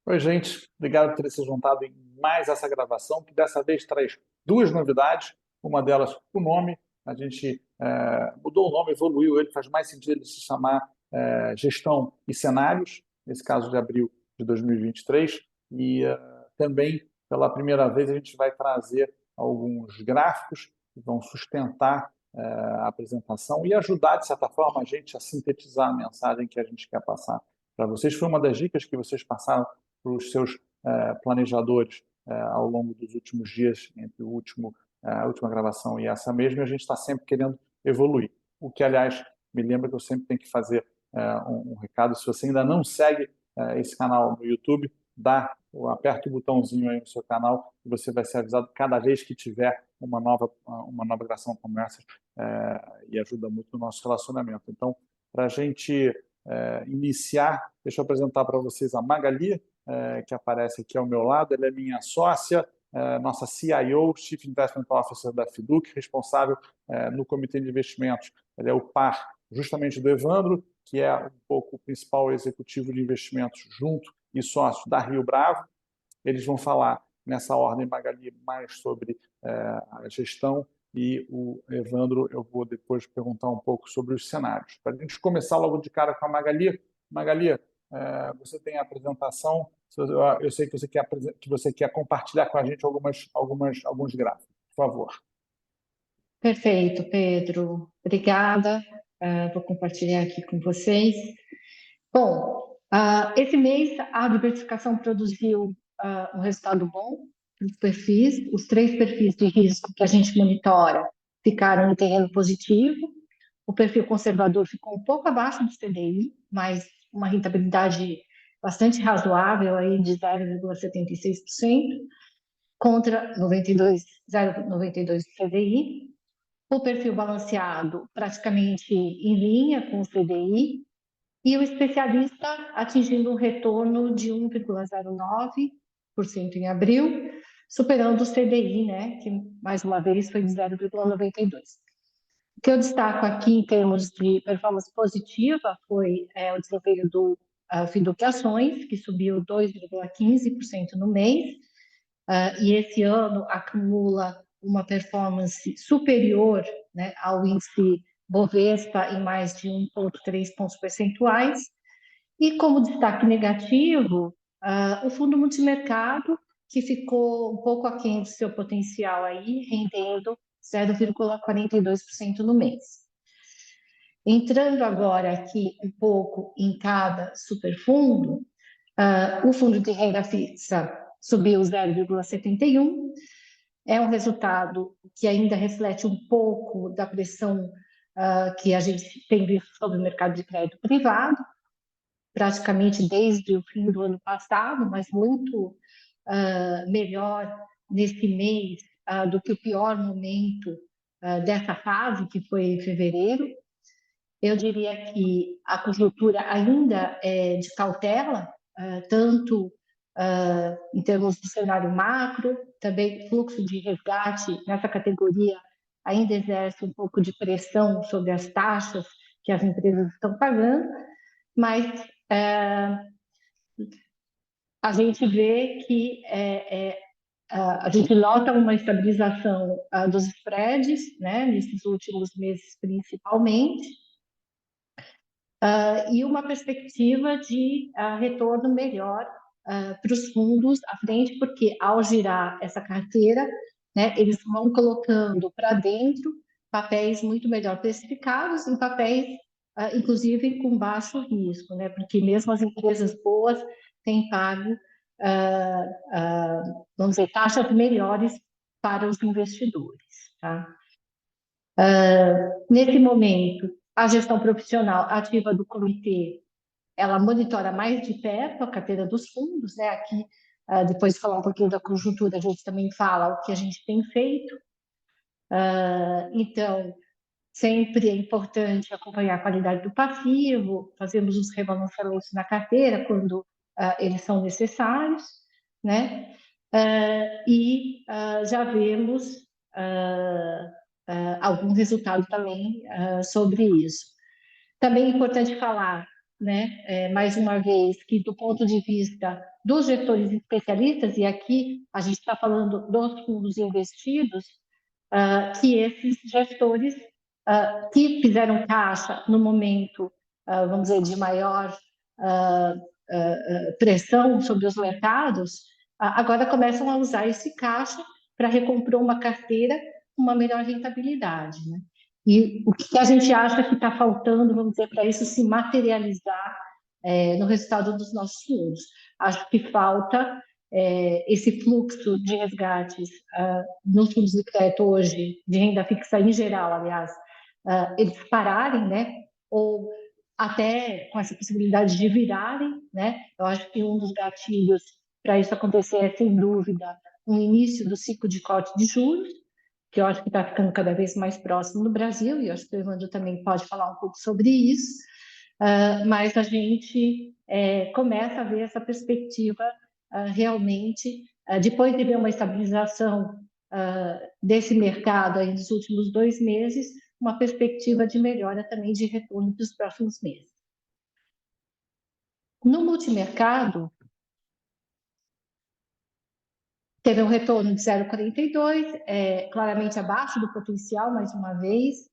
Oi, gente. Obrigado por ter se juntado em mais essa gravação, que dessa vez traz duas novidades. Uma delas, o nome. A gente mudou o nome, evoluiu ele, faz mais sentido ele se chamar Gestão e Cenários, nesse caso de abril de 2023. E também, pela primeira vez, a gente vai trazer alguns gráficos que vão sustentar a apresentação e ajudar, de certa forma, a gente a sintetizar a mensagem que a gente quer passar para vocês. Foi uma das dicas que vocês passaram para os seus planejadores ao longo dos últimos dias, entre a última gravação e essa mesma, e a gente está sempre querendo evoluir. O que, aliás, me lembra que eu sempre tenho que fazer um recado. Se você ainda não segue esse canal no YouTube, aperta o botãozinho aí no seu canal e você vai ser avisado cada vez que tiver uma nova gravação como essa, e ajuda muito no nosso relacionamento. Então, para a gente iniciar, deixa eu apresentar para vocês a Magali, que aparece aqui ao meu lado. Ela é minha sócia, nossa CIO, Chief Investment Officer da Fiduc, responsável no Comitê de Investimentos. Ela é o par justamente do Evandro, que é um pouco o principal executivo de investimentos junto e sócio da Rio Bravo. Eles vão falar nessa ordem, Magali, mais sobre a gestão, e o Evandro, eu vou depois perguntar um pouco sobre os cenários. Para a gente começar logo de cara com a Magali. Magali, você tem a apresentação, eu sei que você quer compartilhar com a gente alguns gráficos. Por favor. Perfeito, Pedro. Obrigada. Vou compartilhar aqui com vocês. Bom, esse mês a diversificação produziu um resultado bom para os perfis. Os 3 perfis de risco que a gente monitora ficaram no terreno positivo. O perfil conservador ficou um pouco abaixo do CDI, mas uma rentabilidade bastante razoável aí de 0,76% contra 0,92 do CDI. O perfil balanceado praticamente em linha com o CDI, e o especialista atingindo um retorno de 1,09% em abril, superando o CDI, né, que mais uma vez foi de 0,92%. O que eu destaco aqui em termos de performance positiva foi o desempenho do Fiduc Ações, que subiu 2,15% no mês, e esse ano acumula uma performance superior, né, ao índice Bovespa em mais de 1,3 pontos percentuais. E como destaque negativo, o fundo multimercado, que ficou um pouco aquém do seu potencial aí, rendendo 0,42% no mês. Entrando agora aqui um pouco em cada superfundo, o fundo de renda fixa subiu 0,71%, é um resultado que ainda reflete um pouco da pressão que a gente tem visto sobre o mercado de crédito privado, praticamente desde o fim do ano passado, mas muito melhor nesse mês do que o pior momento dessa fase, que foi em fevereiro. Eu diria que a conjuntura ainda é de cautela, tanto em termos do cenário macro, também fluxo de resgate nessa categoria ainda exerce um pouco de pressão sobre as taxas que as empresas estão pagando, mas a gente vê que a gente nota uma estabilização dos spreads, né, nesses últimos meses principalmente, e uma perspectiva de retorno melhor para os fundos à frente, porque ao girar essa carteira, né, eles vão colocando para dentro papéis muito melhor precificados, em papéis, inclusive, com baixo risco, né, porque mesmo as empresas boas têm pago, vamos dizer, taxas melhores para os investidores. Tá? Nesse momento, a gestão profissional ativa do comitê, ela monitora mais de perto a carteira dos fundos, né? Aqui, depois de falar um pouquinho da conjuntura, a gente também fala o que a gente tem feito. Então, sempre é importante acompanhar a qualidade do passivo, fazemos os rebalanceamentos na carteira quando eles são necessários, né? E já vemos algum resultado também sobre isso. Também é importante falar né, mais uma vez, que do ponto de vista dos gestores especialistas, e aqui a gente está falando dos fundos investidos, que esses gestores que fizeram caixa no momento, vamos dizer, de maior pressão sobre os mercados, agora começam a usar esse caixa para recompor uma carteira com uma melhor rentabilidade, né? E o que a gente acha que está faltando, vamos dizer, para isso se materializar no resultado dos nossos fundos? Acho que falta esse fluxo de resgates nos fundos de crédito hoje, de renda fixa em geral, aliás, eles pararem, né? Ou até com essa possibilidade de virarem, né? Eu acho que um dos gatilhos para isso acontecer é, sem dúvida, um início do ciclo de corte de juros, que eu acho que está ficando cada vez mais próximo no Brasil, e eu acho que o Evandro também pode falar um pouco sobre isso, mas a gente começa a ver essa perspectiva realmente, depois de ver uma estabilização desse mercado aí nos últimos 2 meses, uma perspectiva de melhora também de retorno dos próximos meses. No multimercado, teve um retorno de 0,42, claramente abaixo do potencial, mais uma vez.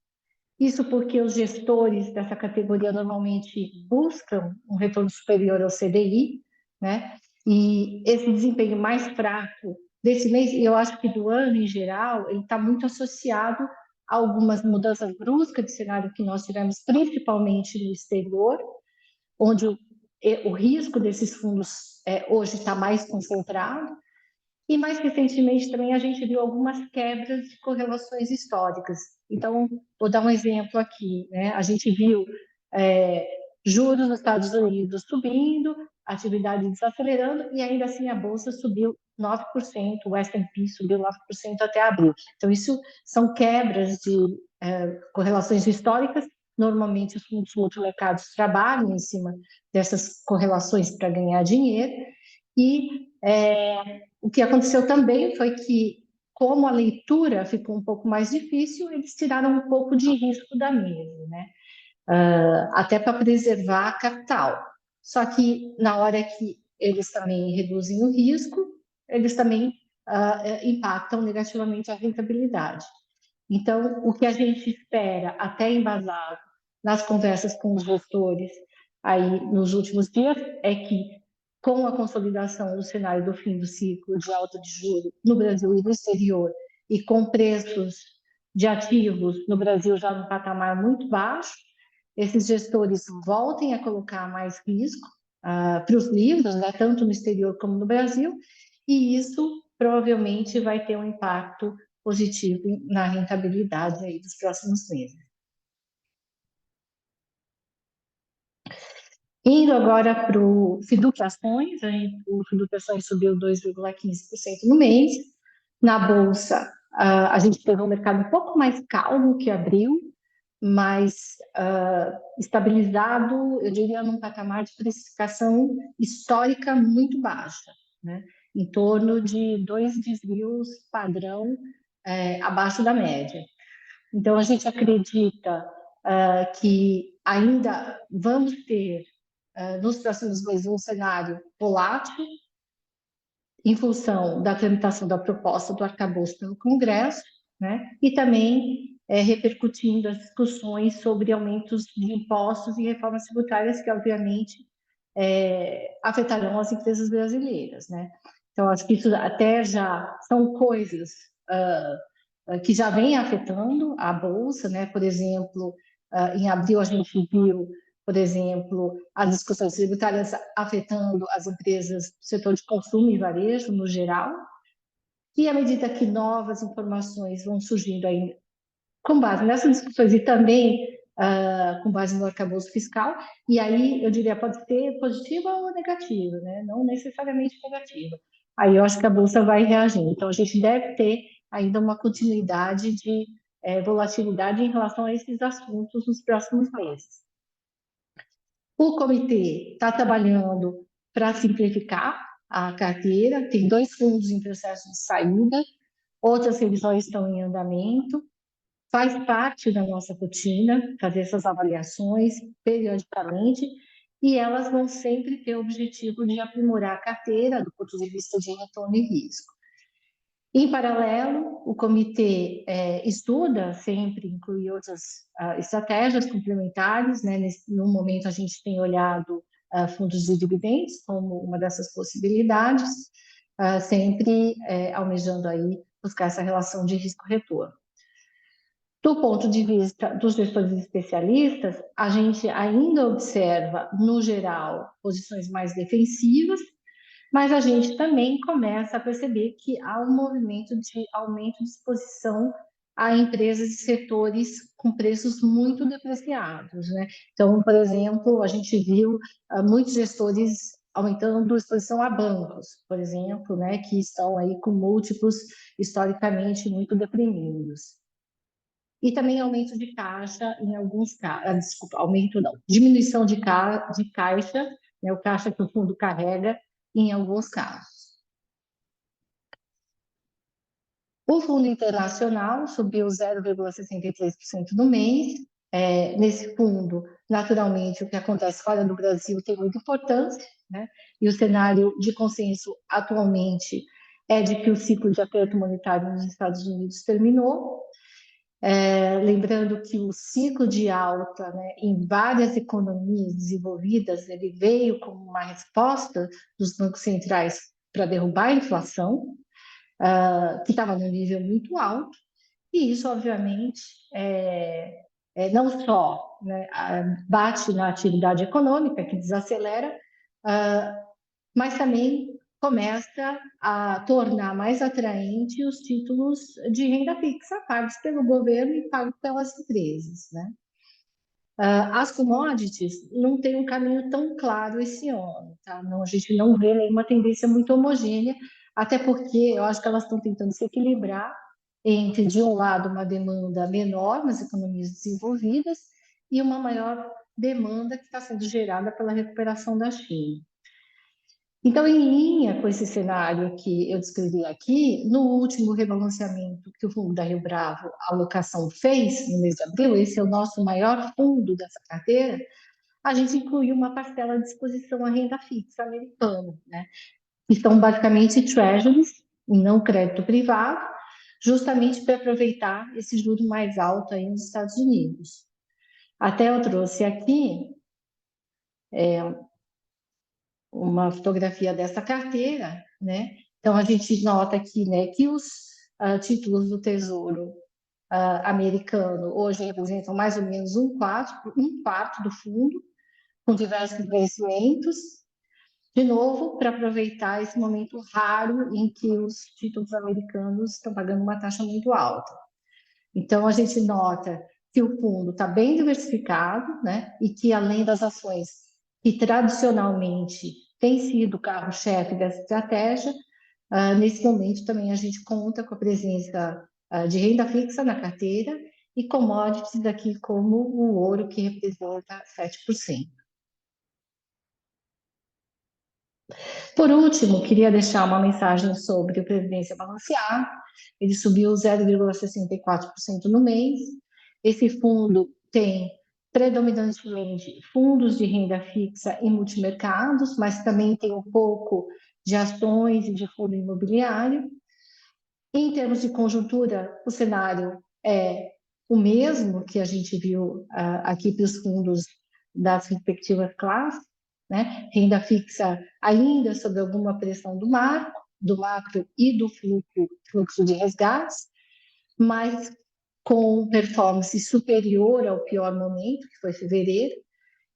Isso porque os gestores dessa categoria normalmente buscam um retorno superior ao CDI, né? E esse desempenho mais fraco desse mês, e eu acho que do ano em geral, ele está muito associado a algumas mudanças bruscas de cenário que nós tivemos, principalmente no exterior, onde o risco desses fundos hoje está mais concentrado. E mais recentemente também a gente viu algumas quebras de correlações históricas. Então, vou dar um exemplo aqui, né? A gente viu juros nos Estados Unidos subindo, atividade desacelerando, e ainda assim a Bolsa subiu 9%, o S&P subiu 9% até abril. Então, isso são quebras de correlações históricas. Normalmente, os fundos multimercados trabalham em cima dessas correlações para ganhar dinheiro, e o que aconteceu também foi que, como a leitura ficou um pouco mais difícil, eles tiraram um pouco de risco da mesa, né? Até para preservar a capital. Só que, na hora que eles também reduzem o risco, eles também impactam negativamente a rentabilidade. Então, o que a gente espera, até embasado nas conversas com os gestores aí nos últimos dias, é que, com a consolidação do cenário do fim do ciclo de alta de juros no Brasil e no exterior, e com preços de ativos no Brasil já num patamar muito baixo, esses gestores voltem a colocar mais risco para os livros, né, tanto no exterior como no Brasil, e isso provavelmente vai ter um impacto positivo na rentabilidade aí dos próximos meses. Indo agora para o Fiduciações, o Fiduciações subiu 2,15% no mês. Na Bolsa, a gente teve um mercado um pouco mais calmo que abril, mas estabilizado, eu diria, num patamar de precificação histórica muito baixa, né? Em torno de 2 desvios padrão abaixo da média. Então, a gente acredita que ainda vamos ter, nos próximos meses, um cenário volátil, em função da tramitação da proposta do arcabouço pelo Congresso, né? E também repercutindo as discussões sobre aumentos de impostos e reformas tributárias que, obviamente, afetarão as empresas brasileiras, né? Então, acho que isso até já são coisas que já vêm afetando a Bolsa, né? Por exemplo, em abril a gente viu, por exemplo, as discussões tributárias afetando as empresas do setor de consumo e varejo no geral, e à medida que novas informações vão surgindo aí com base nessas discussões e também com base no arcabouço fiscal, e aí eu diria pode ser positiva ou negativa, né? Não necessariamente negativa. Aí eu acho que a Bolsa vai reagindo. Então a gente deve ter ainda uma continuidade de volatilidade em relação a esses assuntos nos próximos meses. O comitê está trabalhando para simplificar a carteira, tem 2 fundos em processo de saída, outras revisões estão em andamento. Faz parte da nossa rotina fazer essas avaliações periodicamente, e elas vão sempre ter o objetivo de aprimorar a carteira do ponto de vista de retorno e risco. Em paralelo, o comitê estuda sempre incluir outras estratégias complementares, né? No momento, a gente tem olhado fundos de dividendos como uma dessas possibilidades, sempre almejando aí buscar essa relação de risco-retorno. Do ponto de vista dos gestores especialistas, a gente ainda observa, no geral, posições mais defensivas, mas a gente também começa a perceber que há um movimento de aumento de exposição a empresas e setores com preços muito depreciados, né? Então, por exemplo, a gente viu muitos gestores aumentando a exposição a bancos, por exemplo, né, que estão aí com múltiplos historicamente muito deprimidos. E também aumento de caixa em alguns casos, desculpa, aumento não, diminuição de caixa, né, o caixa que o fundo carrega em alguns casos. O fundo internacional subiu 0,63% no mês. Nesse fundo, naturalmente, o que acontece fora do Brasil tem muita importância, né? E o cenário de consenso atualmente é de que o ciclo de aperto monetário nos Estados Unidos terminou. Lembrando que o ciclo de alta, né, em várias economias desenvolvidas, ele veio como uma resposta dos bancos centrais para derrubar a inflação, que estava num nível muito alto, e isso, obviamente, não só, né, bate na atividade econômica, que desacelera, mas também começa a tornar mais atraente os títulos de renda fixa pagos pelo governo e pagos pelas empresas, né? As commodities não têm um caminho tão claro esse ano, tá? Não, a gente não vê nenhuma tendência muito homogênea, até porque eu acho que elas estão tentando se equilibrar entre, de um lado, uma demanda menor nas economias desenvolvidas e uma maior demanda que está sendo gerada pela recuperação da China. Então, em linha com esse cenário que eu descrevi aqui, no último rebalanceamento que o Fundo da Rio Bravo, a alocação fez no mês de abril, esse é o nosso maior fundo dessa carteira, a gente incluiu uma parcela de exposição à renda fixa americana, né? Que são basicamente treasuries, e não crédito privado, justamente para aproveitar esse juro mais alto aí nos Estados Unidos. Até eu trouxe aqui uma fotografia dessa carteira, né? Então, a gente nota aqui, né, que os títulos do Tesouro americano hoje representam mais ou menos um quarto do fundo, com diversos vencimentos, de novo, para aproveitar esse momento raro em que os títulos americanos estão pagando uma taxa muito alta. Então, a gente nota que o fundo está bem diversificado, né? E que, além das ações que tradicionalmente tem sido o carro-chefe dessa estratégia, nesse momento também a gente conta com a presença de renda fixa na carteira e commodities aqui como o ouro, que representa 7%. Por último, queria deixar uma mensagem sobre o Previdência Balanceada. Ele subiu 0,64% no mês. Esse fundo tem predominantemente fundos de renda fixa e multimercados, mas também tem um pouco de ações e de fundo imobiliário. Em termos de conjuntura, o cenário é o mesmo que a gente viu aqui para os fundos das respectivas classes, né? Renda fixa ainda sob alguma pressão do macro e do fluxo de resgates, mas com performance superior ao pior momento, que foi fevereiro,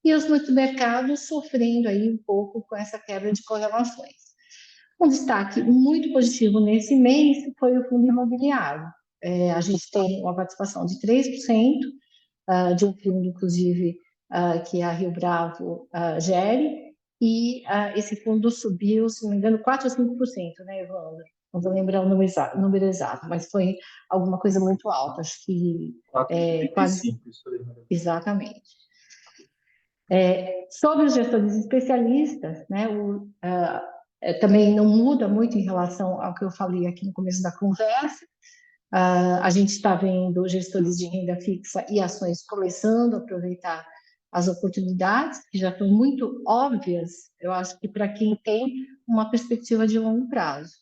e os multimercados sofrendo aí um pouco com essa quebra de correlações. Um destaque muito positivo nesse mês foi o fundo imobiliário. A gente tem uma participação de 3%, de um fundo, inclusive, que a Rio Bravo gere, e esse fundo subiu, se não me engano, 4% ou 5%, né, Evandro? Não vou lembrar o número exato, mas foi alguma coisa muito alta, acho que 4,35, quase. isso aí. Exatamente. Sobre os gestores especialistas, né, também não muda muito em relação ao que eu falei aqui no começo da conversa. A gente está vendo gestores de renda fixa e ações começando a aproveitar as oportunidades, que já estão muito óbvias, eu acho que para quem tem uma perspectiva de longo prazo.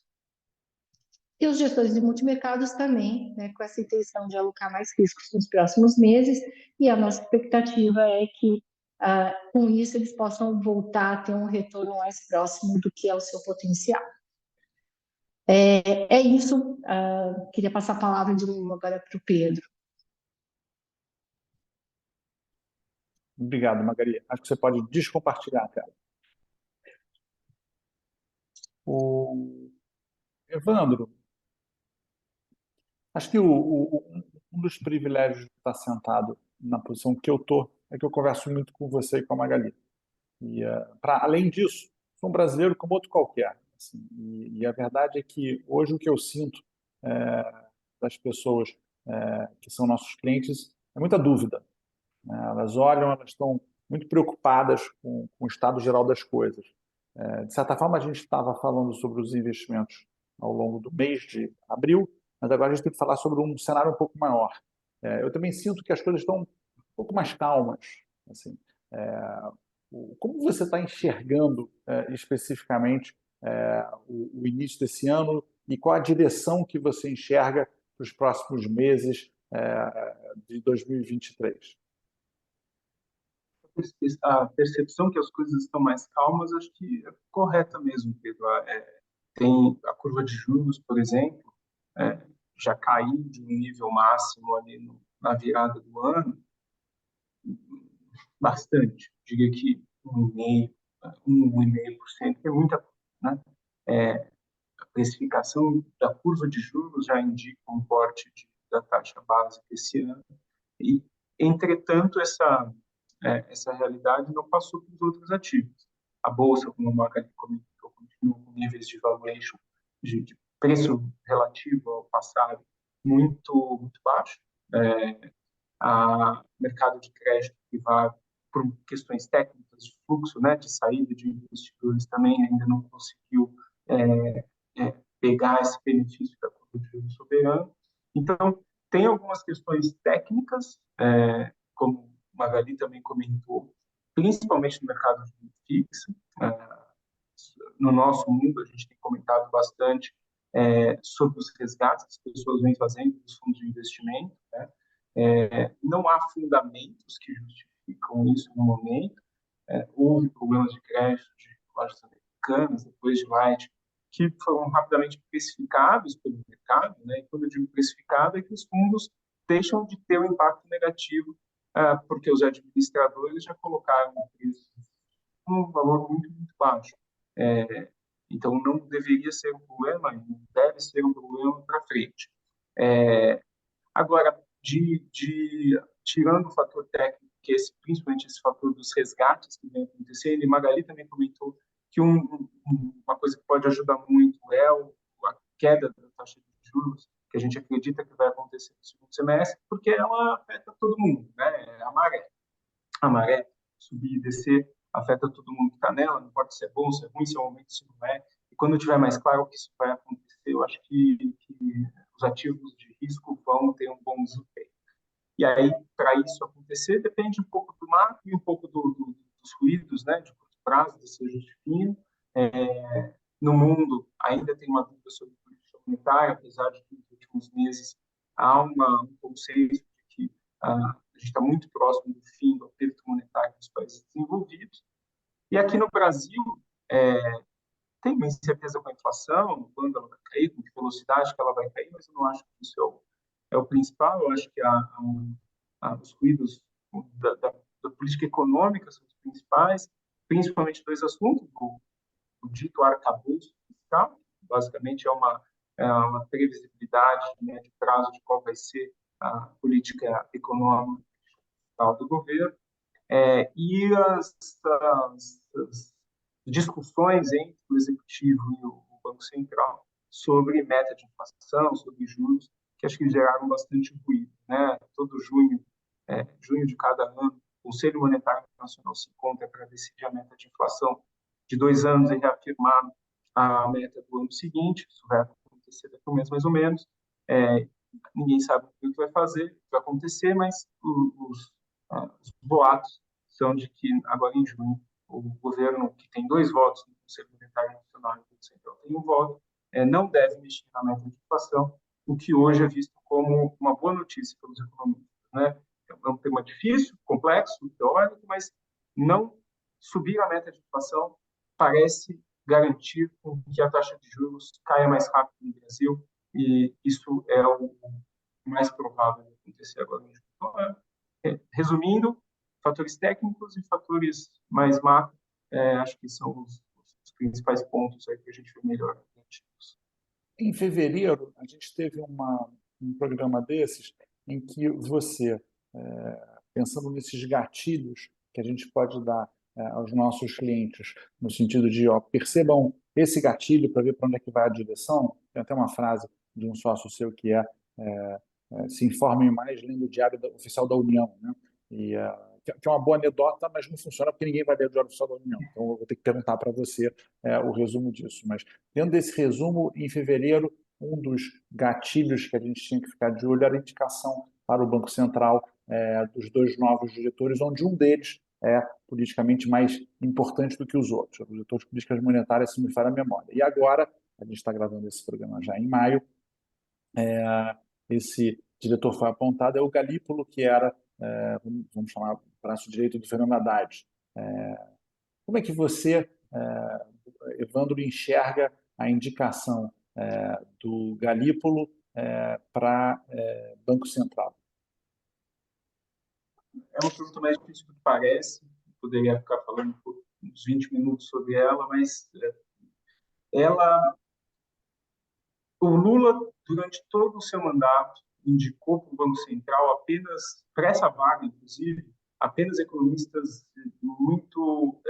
E os gestores de multimercados também, né, com essa intenção de alocar mais riscos nos próximos meses, e a nossa expectativa é que, com isso, eles possam voltar a ter um retorno mais próximo do que é o seu potencial. É isso, queria passar a palavra de novo agora para o Pedro. Obrigado, Magali. Acho que você pode descompartilhar, cara. O Evandro, acho que um dos privilégios de estar sentado na posição que eu estou é que eu converso muito com você e com a Magali. E, além disso, sou um brasileiro como outro qualquer. Assim, e a verdade é que hoje o que eu sinto das pessoas que são nossos clientes é muita dúvida, né? Elas olham, elas estão muito preocupadas com o estado geral das coisas. De certa forma, a gente estava falando sobre os investimentos ao longo do mês de abril, mas agora a gente tem que falar sobre um cenário um pouco maior. Eu também sinto que as coisas estão um pouco mais calmas. Assim, como você está enxergando especificamente o início desse ano e qual a direção que você enxerga para os próximos meses de 2023? A percepção que as coisas estão mais calmas, acho que é correta mesmo, Pedro. Tem a curva de juros, por exemplo, já caiu de um nível máximo ali na virada do ano, bastante. Diria que 1,5% é muita coisa, né? A precificação da curva de juros já indica um corte da taxa básica esse ano. E, entretanto, essa realidade não passou para os outros ativos. A bolsa, como a Magali comentou, continua com níveis de valuation, de preço relativo ao passado, muito, muito baixo. A mercado de crédito privado, por questões técnicas de fluxo, né, de saída de investidores, também ainda não conseguiu pegar esse benefício da curva de juros soberano. Então, tem algumas questões técnicas, como Magali também comentou, principalmente no mercado de renda fixa. No nosso mundo, a gente tem comentado bastante sobre os resgates que as pessoas vêm fazendo dos fundos de investimento, né? Não há fundamentos que justificam isso no momento. Houve problemas de crédito de lojas americanas, depois de Light, que foram rapidamente precificados pelo mercado, né? E quando eu digo precificado, é que os fundos deixam de ter um impacto negativo, porque os administradores já colocaram o preço um valor muito, muito baixo. Então, não deveria ser um problema, não deve ser um problema para frente. Agora, tirando o fator técnico, que é principalmente esse fator dos resgates que vem acontecendo, e Magali também comentou que uma coisa que pode ajudar muito é a queda da taxa de juros, que a gente acredita que vai acontecer no segundo semestre, porque ela afeta todo mundo, né? A maré subir e descer afeta todo mundo que está nela, não importa se é bom, se é ruim, se é um aumento, se não é. E quando tiver mais claro o que isso vai acontecer, eu acho que os ativos de risco vão ter um bom desempenho. E aí, para isso acontecer, depende um pouco do macro e um pouco dos ruídos, né, de curto prazo, desse ajuste fino. No mundo, ainda tem uma dúvida sobre política monetária, apesar de que nos últimos meses há um consenso de que a gente está muito próximo do fim do aperto monetário dos países desenvolvidos. E aqui no Brasil, tem uma incerteza com a inflação, quando ela vai cair, com que velocidade que ela vai cair, mas eu não acho que isso é o principal. Eu acho que os ruídos da política econômica são os principais, principalmente dois assuntos: o dito arcabouço fiscal, basicamente é uma previsibilidade de médio prazo de qual vai ser a política econômica do governo, e as discussões entre o executivo e o Banco Central sobre meta de inflação, sobre juros, que acho que geraram bastante ruído, né? Todo junho de cada ano, o Conselho Monetário Internacional se encontra para decidir a meta de inflação de 2 anos e reafirmar a meta do ano seguinte. Isso vai acontecer daqui a um mês, mais ou menos. Ninguém sabe o que vai fazer, o que vai acontecer, mas os boatos são de que, agora em junho, o governo, que tem 2 votos no Conselho Monetário Nacional e no Banco Central tem 1 voto, não deve mexer na meta de inflação, o que hoje é visto como uma boa notícia pelos economistas, né? É um tema difícil, complexo, teórico, mas não subir a meta de inflação parece garantir que a taxa de juros caia mais rápido no Brasil, e isso é o mais provável de acontecer agora. Então, resumindo, fatores técnicos e fatores mais macro, acho que são os principais pontos aí que a gente vê melhor. Em fevereiro, a gente teve um programa desses em que você, pensando nesses gatilhos que a gente pode dar aos nossos clientes, no sentido de, percebam esse gatilho para ver para onde é que vai a direção. Tem até uma frase de um sócio seu que se informem mais lendo o Diário Oficial da União, né? E, que é uma boa anedota, mas não funciona porque ninguém vai ler o Diário Oficial da União. Então, eu vou ter que perguntar para você o resumo disso. Mas, dentro desse resumo, em fevereiro, um dos gatilhos que a gente tinha que ficar de olho era a indicação para o Banco Central dos 2 novos diretores, onde um deles é politicamente mais importante do que os outros. O diretor de políticas monetárias, se me falha a memória. E agora, a gente está gravando esse programa já em maio, esse diretor foi apontado, é o Galípolo, que era, vamos chamar, o braço direito do Fernando Haddad. Como é que você, Evandro, enxerga a indicação do Galípolo para Banco Central? É uma pergunta mais difícil do que parece. Eu poderia ficar falando por uns 20 minutos sobre ela, mas o Lula, durante todo o seu mandato, indicou para o Banco Central apenas, para essa vaga, inclusive, apenas economistas muito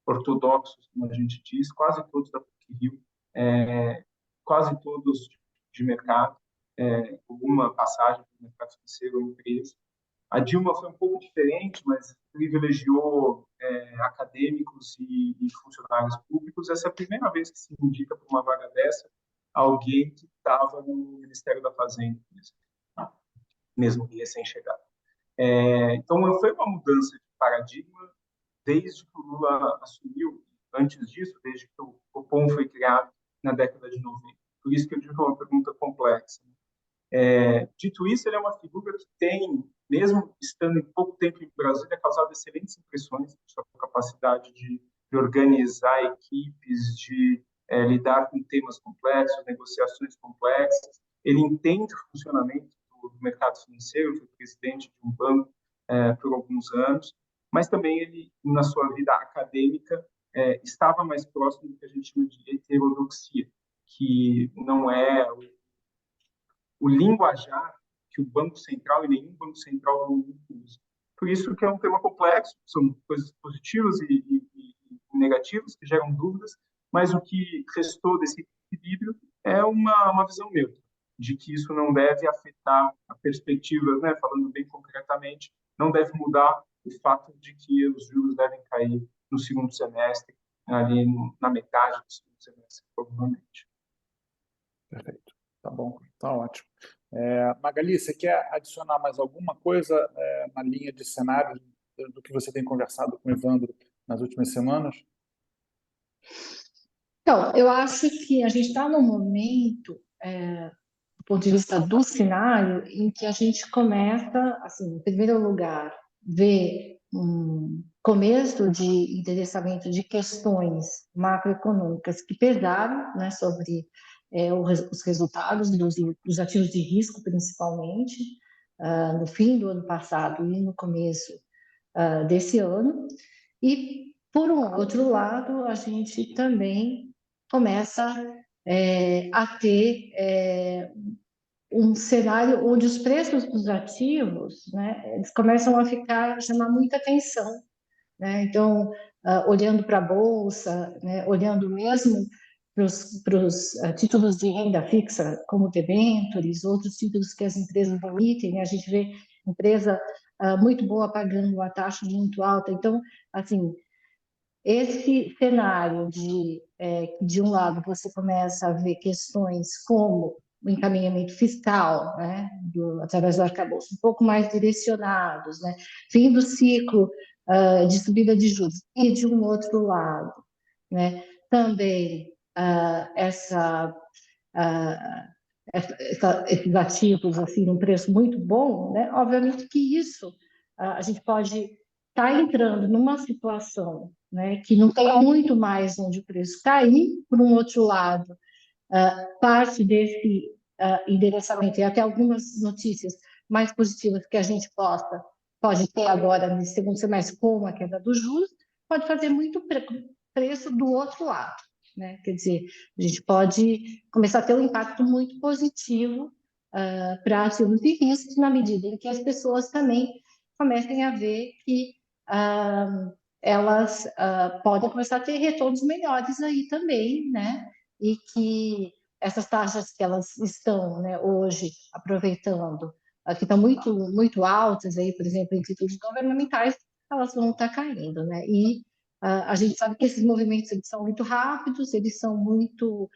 ortodoxos, como a gente diz, quase todos da PUC-Rio, quase todos de mercado, alguma passagem do mercado financeiro ou empresa. A Dilma foi um pouco diferente, mas privilegiou acadêmicos e funcionários públicos. Essa é a primeira vez que se indica para uma vaga dessa alguém que estava no Ministério da Fazenda, mesmo que recém-chegado. Então, foi uma mudança de paradigma desde que o Lula assumiu. Antes disso, desde que o Copom foi criado na década de 90. Por isso que eu digo que é uma pergunta complexa. Dito isso, ele é uma figura que tem, mesmo estando em pouco tempo em Brasília, causado excelentes impressões por sua capacidade de organizar equipes, de lidar com temas complexos, negociações complexas. Ele entende o funcionamento do mercado financeiro, foi presidente de um banco por alguns anos, mas também ele, na sua vida acadêmica, estava mais próximo do que a gente chama de heterodoxia, que não é o linguajar que o Banco Central e nenhum Banco Central do mundo usa. Por isso que é um tema complexo, são coisas positivas e negativas que geram dúvidas, mas o que restou desse equilíbrio é uma visão neutra, de que isso não deve afetar a perspectiva, né, falando bem concretamente, não deve mudar o fato de que os juros devem cair no segundo semestre, ali na metade do segundo semestre, provavelmente. Perfeito. Tá bom, tá ótimo. Magali, você quer adicionar mais alguma coisa na linha de cenários do que você tem conversado com o Evandro nas últimas semanas? Então, eu acho que a gente está num momento, do ponto de vista do cenário, em que a gente começa, assim, em primeiro lugar, ver um começo de endereçamento de questões macroeconômicas que pesaram, né, sobre os resultados dos ativos de risco, principalmente, no fim do ano passado e no começo desse ano. E, por um outro lado, a gente também começa a ter um cenário onde os preços dos ativos, né, eles começam a chamar muita atenção, né? Então, olhando para a bolsa, né, olhando mesmo para os títulos de renda fixa, como debêntures, outros títulos que as empresas emitem, a gente vê empresa muito boa pagando a taxa muito alta. Então, assim, esse cenário de um lado, você começa a ver questões como encaminhamento fiscal, né, através do arcabouço, um pouco mais direcionados, né, fim do ciclo de subida de juros, e de um outro lado, né, também esses ativos assim num preço muito bom, né, obviamente que isso a gente pode estar entrando numa situação, né, que não tem muito mais onde o preço cair. Por um outro lado, parte desse endereçamento e até algumas notícias mais positivas que a gente pode ter agora nesse segundo semestre com a queda dos juros, pode fazer muito preço do outro lado, né? Quer dizer, a gente pode começar a ter um impacto muito positivo para ativos de risco na medida em que as pessoas também comecem a ver que elas podem começar a ter retornos melhores aí também, né? E que essas taxas que elas estão, né, hoje aproveitando, que estão muito altas aí, por exemplo, em títulos governamentais, elas vão estar caindo, né? E a gente sabe que esses movimentos eles são muito rápidos, eles são muito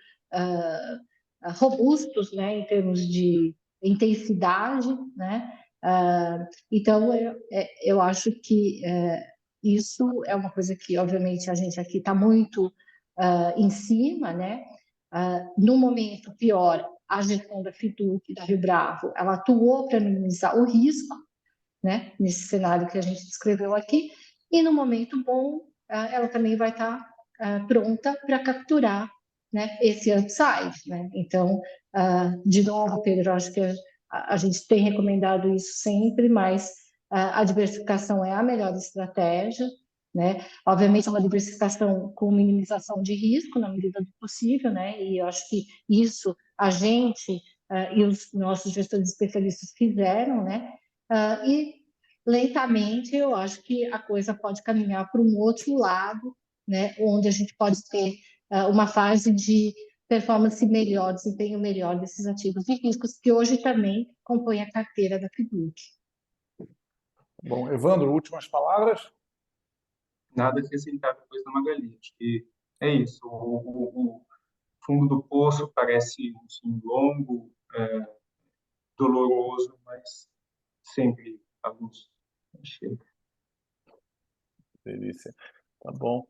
robustos, né, em termos de intensidade, né? Então, eu acho que isso é uma coisa que, obviamente, a gente aqui está muito em cima, né? No momento pior, a gestão da FIDUC, da Rio Bravo, ela atuou para minimizar o risco, né? Nesse cenário que a gente descreveu aqui, e no momento bom, ela também vai estar pronta para capturar, né, esse upside, né? Então, de novo, Pedro, acho que a gente tem recomendado isso sempre, mas a diversificação é a melhor estratégia, né? Obviamente, uma diversificação com minimização de risco na medida do possível, né? E eu acho que isso a gente e os nossos gestores especialistas fizeram, né? E lentamente eu acho que a coisa pode caminhar para um outro lado, né? Onde a gente pode ter uma fase de performance melhor, desempenho melhor desses ativos de riscos, que hoje também compõem a carteira da FIDUC. Bom, Evandro, últimas palavras? Nada a acrescentar depois da Magali. Acho que é isso. O fundo do poço parece assim, longo, doloroso, mas sempre a luz chega. Delícia. Tá bom.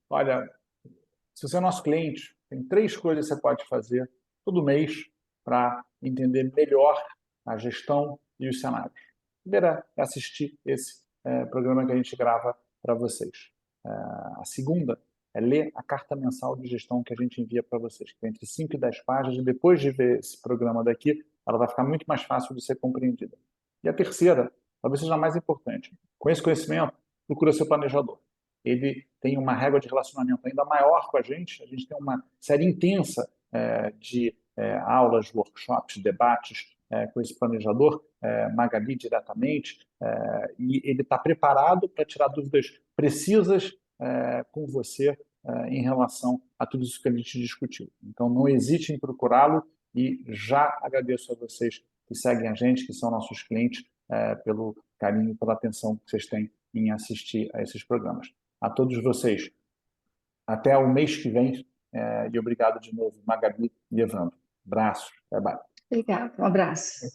Olha, se você é nosso cliente, tem 3 coisas que você pode fazer todo mês para entender melhor a gestão e os cenários. A primeira é assistir esse programa que a gente grava para vocês. A segunda é ler a carta mensal de gestão que a gente envia para vocês, que tem entre 5 e 10 páginas, e depois de ver esse programa daqui, ela vai ficar muito mais fácil de ser compreendida. E a terceira, talvez seja a mais importante. Com esse conhecimento, procura seu planejador. Ele tem uma régua de relacionamento ainda maior com a gente tem uma série intensa de aulas, workshops, debates com esse planejador, Magali diretamente, e ele está preparado para tirar dúvidas precisas com você em relação a tudo isso que a gente discutiu. Então, não hesite em procurá-lo e já agradeço a vocês que seguem a gente, que são nossos clientes, pelo carinho e pela atenção que vocês têm em assistir a esses programas. A todos vocês, até o mês que vem, e obrigado de novo, Magali e Evandro. Abraço, bye bye. Obrigada, um abraço.